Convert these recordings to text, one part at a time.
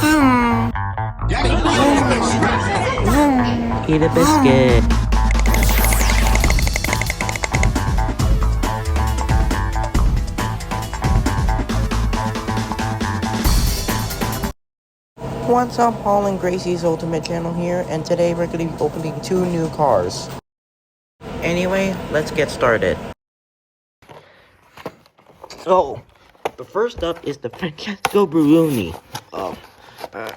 Eat a biscuit. What's up, Paul and Gracie's Ultimate Channel here, and today we're going to be opening 2 new cars. Anyway, let's get started. So, the first up is the Francesco Bernoulli. I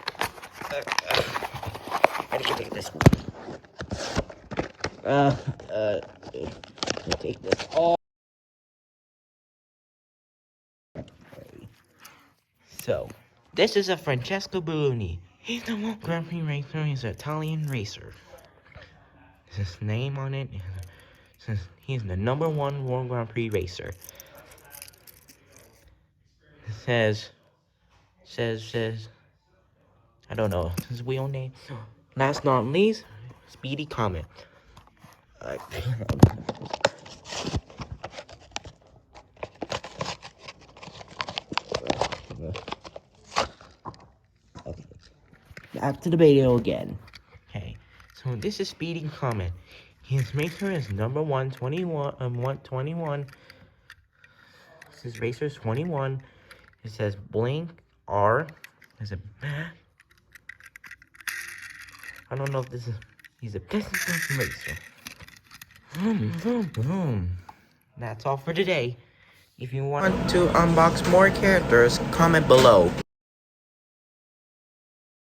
can take this one. Take this off. So, this is a Francesco Bernoulli. He's the World Grand Prix racer. He's an Italian racer. His name on it says he's the #1 World Grand Prix racer. It says, I don't know his wheel name. Last not least, Speedy Coment. Okay. Back to the video again. Okay, so this is Speedy Coment. His racer is #1 121. His racer is 21. It says Blink R. There's a I don't know if this is he's a business racer. That's all for today. If you want to unbox more characters, comment below.